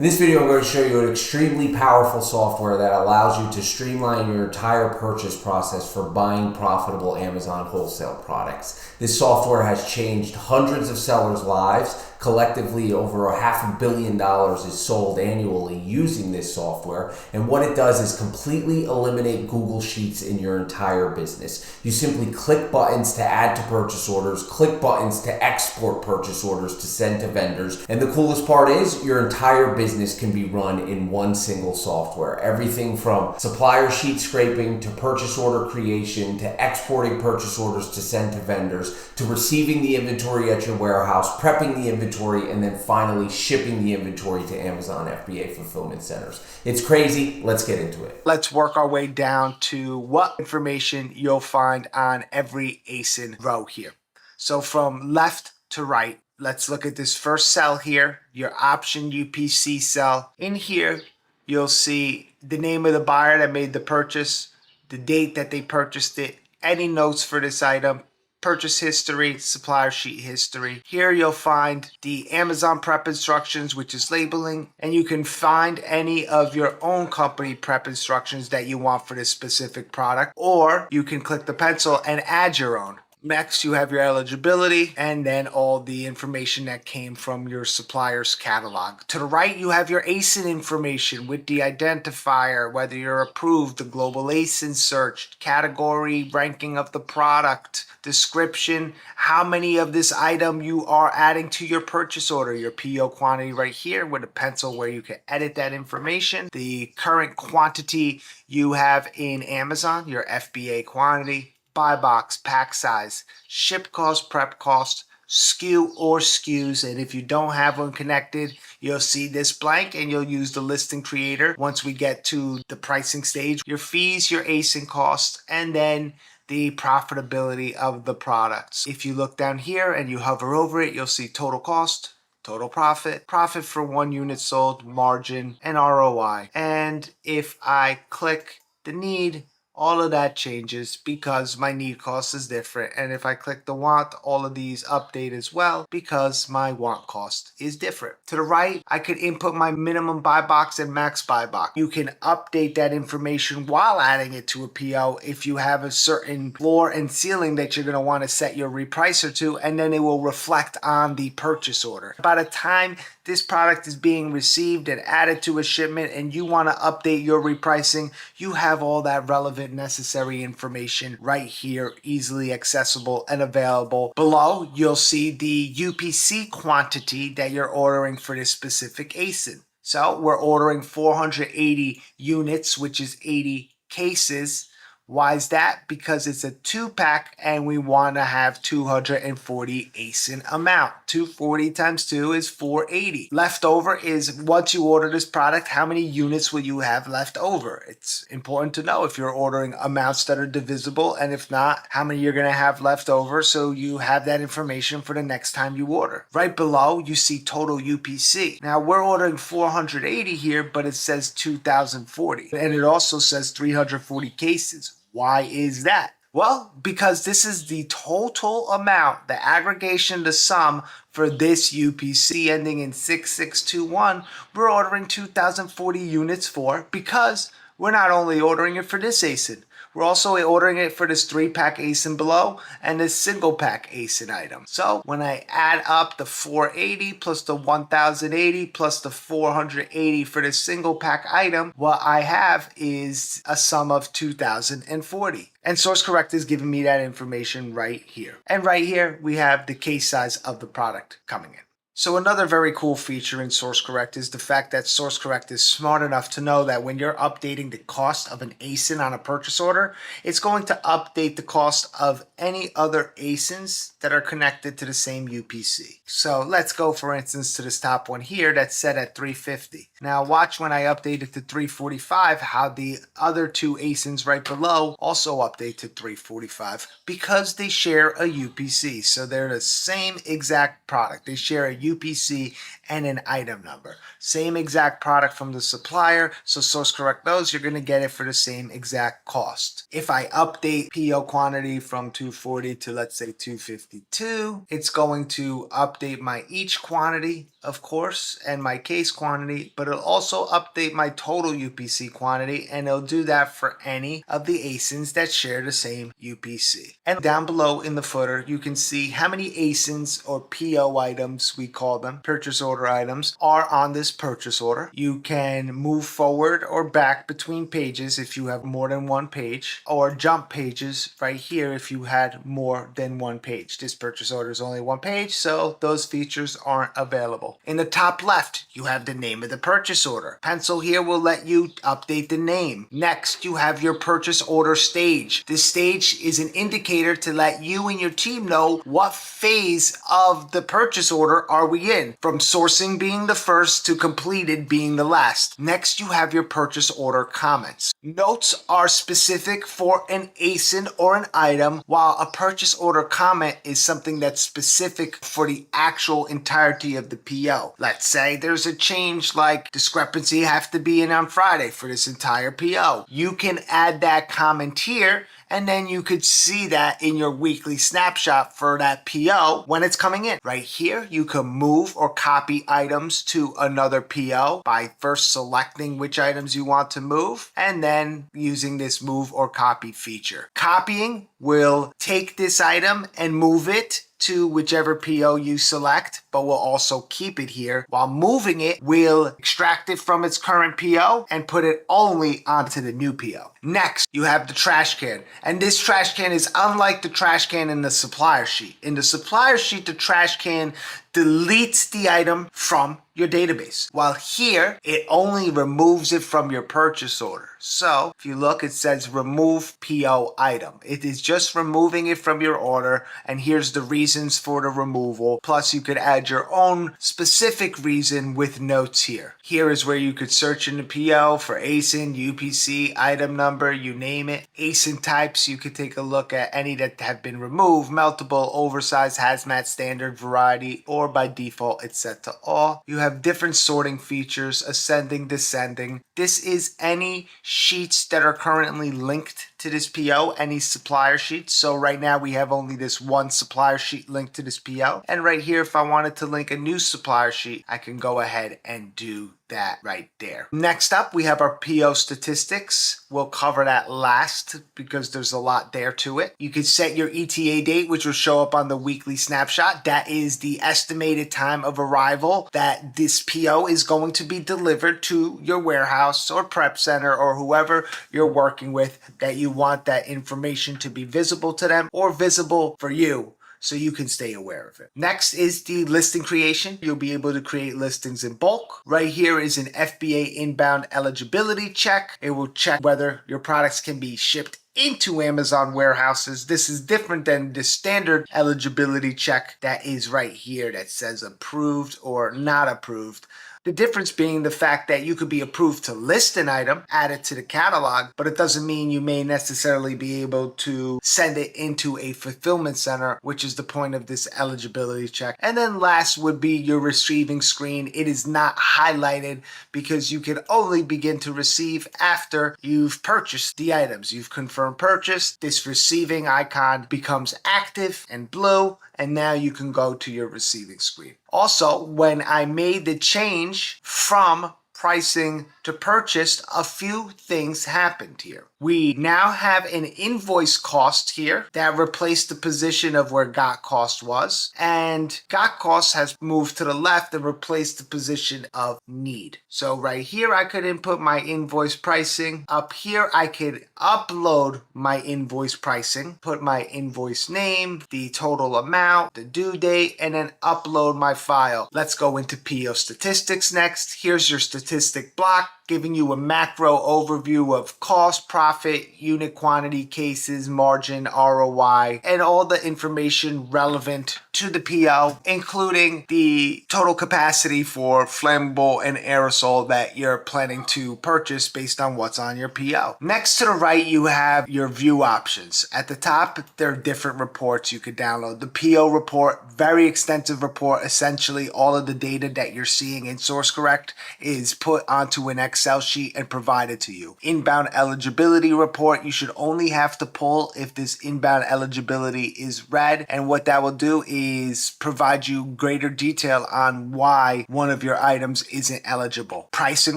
In this video, I'm going to show you an extremely powerful software that allows you to streamline your entire purchase process for buying profitable Amazon wholesale products. This software has changed hundreds of sellers' lives. Collectively, over $500 million is sold annually using this software. And what it does is completely eliminate Google Sheets in your entire business. You simply click buttons to add to purchase orders, click buttons to export purchase orders to send to vendors. And the coolest part is your entire business can be run in one single software. Everything from supplier sheet scraping to purchase order creation to exporting purchase orders to send to vendors to receiving the inventory at your warehouse, prepping the inventory, and then finally shipping the inventory to Amazon FBA fulfillment centers. It's crazy. Let's get into it. Let's work our way down to what information you'll find on every ASIN row here. So from left to right, let's look at this first cell here, your option UPC cell. In here, you'll see the name of the buyer that made the purchase, the date that they purchased it, any notes for this item, purchase history, supplier sheet history. Here you'll find the Amazon prep instructions, which is labeling, and you can find any of your own company prep instructions that you want for this specific product, or you can click the pencil and add your own. Next, you have your eligibility and then all the information that came from your supplier's catalog. To the right, you have your ASIN information with the identifier, whether you're approved, the global ASIN search, category, ranking of the product, description, how many of this item you are adding to your purchase order, your PO quantity right here with a pencil where you can edit that information, the current quantity you have in Amazon, your FBA quantity, buy box, pack size, ship cost, prep cost, SKU or SKUs, and if you don't have one connected, you'll see this blank and you'll use the listing creator once we get to the pricing stage. Your fees, your ASIN costs, and then the profitability of the products. If you look down here and you hover over it, you'll see total cost, total profit, profit for 1 unit sold, margin, and ROI. And if I click the need, all of that changes because my need cost is different. And if I click the want, all of these update as well because my want cost is different. To the right, I could input my minimum buy box and max buy box. You can update that information while adding it to a PO if you have a certain floor and ceiling that you're going to want to set your repricer to, and then it will reflect on the purchase order. By the time this product is being received and added to a shipment and you want to update your repricing, you have all that relevant necessary information right here, easily accessible and available. Below, you'll see the UPC quantity that you're ordering for this specific ASIN. So we're ordering 480 units, which is 80 cases. Why is that? Because it's a 2-pack and we want to have 240 ASIN amount. 240 times 2 is 480. Leftover is once you order this product, how many units will you have left over? It's important to know if you're ordering amounts that are divisible, and if not, how many you're going to have left over so you have that information for the next time you order. Right below, you see total UPC. Now we're ordering 480 here, but it says 2040. And it also says 340 cases. Why is that? Well, because this is the total amount, the aggregation, the sum for this UPC ending in 6621, we're ordering 2040 units for, because we're not only ordering it for this ASIN, we're also ordering it for this 3-pack ASIN below and this single-pack ASIN item. So when I add up the 480 plus the 1080 plus the 480 for this single-pack item, what I have is a sum of 2040. And SourceCorrect is giving me that information right here. And right here, we have the case size of the product coming in. So another very cool feature in SourceCorrect is the fact that SourceCorrect is smart enough to know that when you're updating the cost of an ASIN on a purchase order, it's going to update the cost of any other ASINs that are connected to the same UPC. So let's go, for instance, to this top one here that's set at 350. Now watch when I update it to 345 how the other 2 ASINs right below also update to 345 because they share a UPC. So they're the same exact product. They share a UPC and an item number. Same exact product from the supplier, so source correct those, you're going to get it for the same exact cost. If I update PO quantity from 240 to let's say 252, it's going to update my each quantity, of course, and my case quantity, but it'll also update my total UPC quantity, and it'll do that for any of the ASINs that share the same UPC. And down below in the footer, you can see how many ASINs or PO items, we call them, purchase order items, are on this purchase order. You can move forward or back between pages if you have more than one page, or jump pages right here if you had more than one page. This purchase order is only one page, so those features aren't available. In the top left, you have the name of the purchase order. Pencil here will let you update the name. Next, you have your purchase order stage. This stage is an indicator to let you and your team know what phase of the purchase order are we in, from sourcing being the first to completed being the last. Next, you have your purchase order comments. Notes are specific for an ASIN or an item, while a purchase order comment is something that's specific for the actual entirety of the PO. Let's say there's a change like discrepancy have to be in on Friday for this entire PO. You can add that comment here, and then you could see that in your weekly snapshot for that PO when it's coming in. Right here, you can move or copy items to another PO by first selecting which items you want to move and then using this move or copy feature. Copying will take this item and move it to whichever PO you select, but we'll also keep it here. While moving it, we'll extract it from its current PO and put it only onto the new PO. Next, you have the trash can. And this trash can is unlike the trash can in the supplier sheet. In the supplier sheet, the trash can deletes the item from your database, while here it only removes it from your purchase order. So if you look, it says remove PO item. It is just removing it from your order, and here's the reasons for the removal. Plus you could add your own specific reason with notes here. Here is where you could search in the PO for ASIN, UPC, item number, you name it. ASIN types, you could take a look at any that have been removed: meltable, oversized, hazmat, standard, variety, or by default it's set to all. You have different sorting features, ascending, descending. This is any sheets that are currently linked to this PO, any supplier sheets. So right now we have only this one supplier sheet linked to this PO. And right here, if I wanted to link a new supplier sheet, I can go ahead and do that right there. Next up, we have our PO statistics. We'll cover that last because there's a lot there to it. You can set your ETA date, which will show up on the weekly snapshot. That is the estimated time of arrival that this PO is going to be delivered to your warehouse or prep center or whoever you're working with, that you want that information to be visible to them or visible for you, so you can stay aware of it. Next is the listing creation. You'll be able to create listings in bulk. Right here is an FBA inbound eligibility check. It will check whether your products can be shipped into Amazon warehouses. This is different than the standard eligibility check that is right here that says approved or not approved. The difference being the fact that you could be approved to list an item, add it to the catalog, but it doesn't mean you may necessarily be able to send it into a fulfillment center, which is the point of this eligibility check. And then last would be your receiving screen. It is not highlighted because you can only begin to receive after you've purchased the items. You've confirmed purchase. This receiving icon becomes active and blue, and now you can go to your receiving screen. Also, when I made the change from pricing to purchased, a few things happened here. We now have an invoice cost here that replaced the position of where got cost was, and got cost has moved to the left and replaced the position of need. So right here I could input my invoice pricing. Up here I could upload my invoice pricing, put my invoice name, the total amount, the due date, and then upload my file. Let's go into PO statistics next. Here's your statistic block. giving you a macro overview of cost, profit, unit quantity, cases, margin, ROI, and all the information relevant to the PO, including the total capacity for flammable and aerosol that you're planning to purchase based on what's on your PO. Next to the right, you have your view options. At the top, there are different reports you could download. The PO report, very extensive report. Essentially, all of the data that you're seeing in SourceCorrect is put onto an Excel sheet and provided to you. Inbound eligibility report, you should only have to pull if this inbound eligibility is red, and what that will do is provide you greater detail on why one of your items isn't eligible. Pricing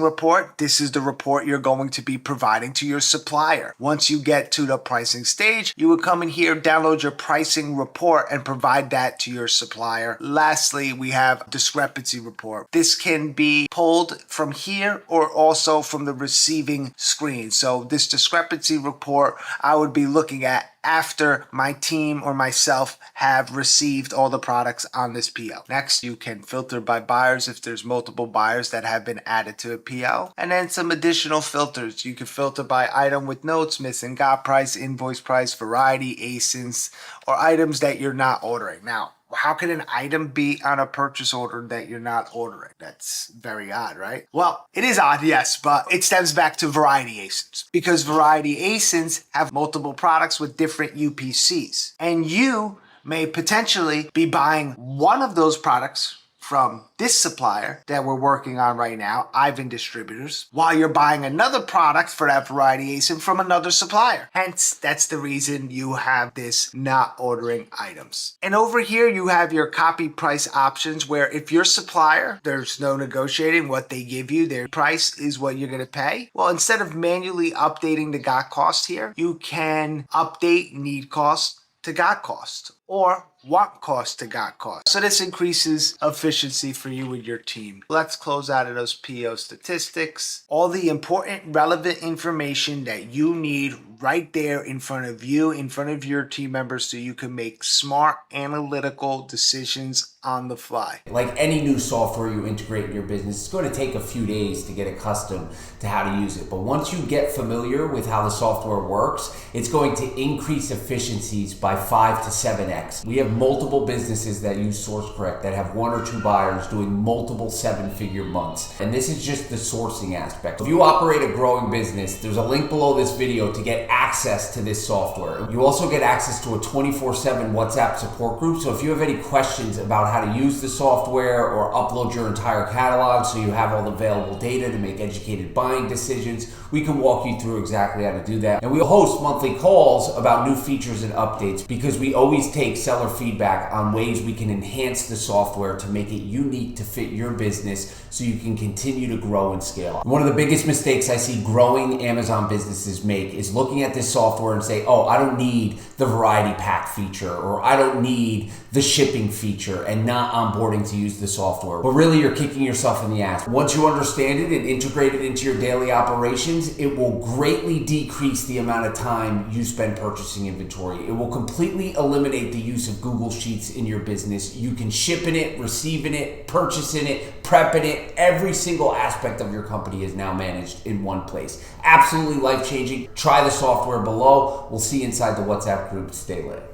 report, this is the report you're going to be providing to your supplier. Once you get to the pricing stage, you would come in here, download your pricing report, and provide that to your supplier. Lastly, we have discrepancy report. This can be pulled from here or also from the receiving screen. So this discrepancy report, I would be looking at after my team or myself have received all the products on this PO. Next, you can filter by buyers if there's multiple buyers that have been added to a PO. And then some additional filters. You can filter by item with notes, missing got price, invoice price, variety, ASINs, or items that you're not ordering. Now, how can an item be on a purchase order that you're not ordering? That's very odd, right? Well, it is odd, yes, but it stems back to variety ASINs, because variety ASINs have multiple products with different UPCs. And you may potentially be buying one of those products from this supplier that we're working on right now, Ivan Distributors, while you're buying another product for that variety ASIN from another supplier. Hence, that's the reason you have this not ordering items. And over here, you have your copy price options, where if your supplier, there's no negotiating, what they give you, their price is what you're gonna pay. Well, instead of manually updating the got cost here, you can update need cost to got cost, or want cost to got cost. So this increases efficiency for you and your team. Let's close out of those PO statistics. All the important relevant information that you need right there in front of you, in front of your team members, so you can make smart analytical decisions on the fly. Like any new software you integrate in your business, it's going to take a few days to get accustomed to how to use it. But once you get familiar with how the software works, it's going to increase efficiencies by 5 to 7x. We have multiple businesses that use SourceCorrect that have 1 or 2 buyers doing multiple 7-figure months. And this is just the sourcing aspect. If you operate a growing business, there's a link below this video to get access to this software. You also get access to a 24/7 WhatsApp support group. So if you have any questions about how to use the software or upload your entire catalog so you have all the available data to make educated buying decisions, we can walk you through exactly how to do that. And we host monthly calls about new features and updates, because we always take seller feedback on ways we can enhance the software to make it unique to fit your business so you can continue to grow and scale. One of the biggest mistakes I see growing Amazon businesses make is looking at this software and say, oh, I don't need the variety pack feature, or I don't need the shipping feature, and not onboarding to use the software. But really, you're kicking yourself in the ass. Once you understand it and integrate it into your daily operations, it will greatly decrease the amount of time you spend purchasing inventory. It will completely eliminate the use of Google Sheets in your business. You can ship in it, receive in it, purchase in it, prep in it. Every single aspect of your company is now managed in one place. Absolutely life-changing. Try the software below. We'll see you inside the WhatsApp group. Stay lit.